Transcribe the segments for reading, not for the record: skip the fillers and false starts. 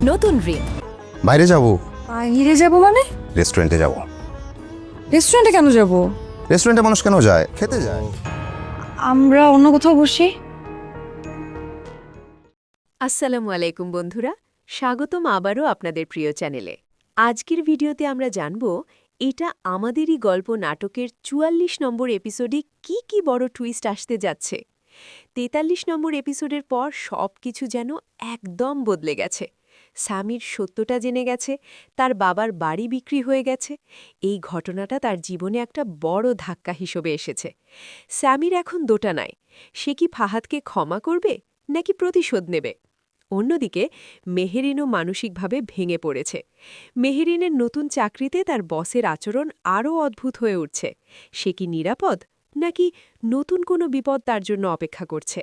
নতুন রিন। বাইরে যাব। বাইরে যাব মানে? রেস্টুরেন্টে যাব। রেস্টুরেন্টে কেন যাব? রেস্টুরেন্টে মানুষ কেন যায়? খেতে যায়। আমরা অন্য কোথাও বসি। আসসালামু আলাইকুম বন্ধুরা, স্বাগতম আবারও আপনাদের প্রিয় চ্যানেলে। আজকের ভিডিওতে আমরা জানব এটা আমাদেরই গল্প নাটকের ৪৪ নম্বর এপিসোডে কি কি বড় টুইস্ট আসতে যাচ্ছে। ৪৩ নম্বর এপিসোডের পর সব কিছু যেন একদম বদলে গেছে। স্যামির সত্যটা জেনে গেছে, তার বাবার বাড়ি বিক্রি হয়ে গেছে। এই ঘটনাটা তার জীবনে একটা বড় ধাক্কা হিসেবে এসেছে। স্যামির এখন দোটানায়, সে কি ফাহাদকে ক্ষমা করবে নাকি প্রতিশোধ নেবে? অন্যদিকে মেহেরিনও মানসিকভাবে ভেঙে পড়েছে। মেহেরিনের নতুন চাকরিতে তার বসের আচরণ আরও অদ্ভুত হয়ে উঠছে। সে কি নিরাপদ নাকি নতুন কোনো বিপদ তার জন্য অপেক্ষা করছে?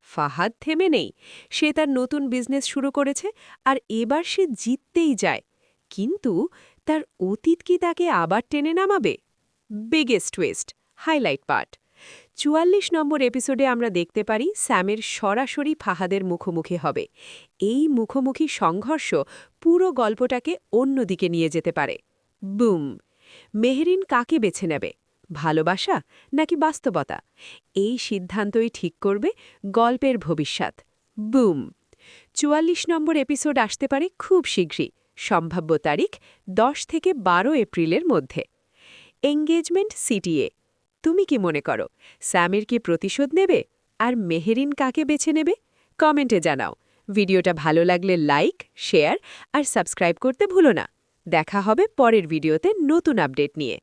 ফাহাদ থেমে নেই, সে তার নতুন বিজনেস শুরু করেছে আর এবার সে জিততেই যায়। কিন্তু তার অতীত কি তাকে আবার টেনে নামাবে? Biggest twist, highlight part. ৪৪ number এপিসোডে আমরা দেখতে পারি স্যামের সরাসরি ফাহাদের মুখোমুখি হবে। এই মুখোমুখি সংঘর্ষ পুরো গল্পটাকে অন্যদিকে নিয়ে যেতে পারে। বুম! মেহরিন কাকে বেছে নেবে, ভালোবাসা নাকি বাস্তবতা? এই সিদ্ধান্তই ঠিক করবে গল্পের ভবিষ্যৎ। বুম! ৪৪ নম্বর এপিসোড আসতে পারে খুব শীঘ্রই, সম্ভাব্য তারিখ ১০ থেকে ১২ এপ্রিলের মধ্যে। Engagement CTA. তুমি কি মনে করো, স্যামের কি প্রতিশোধ নেবে আর মেহেরিন কাকে বেছে নেবে? কমেন্টে জানাও। ভিডিওটা ভালো লাগলে লাইক, শেয়ার আর সাবস্ক্রাইব করতে ভুলো না। দেখা হবে পরের ভিডিওতে নতুন আপডেট নিয়ে।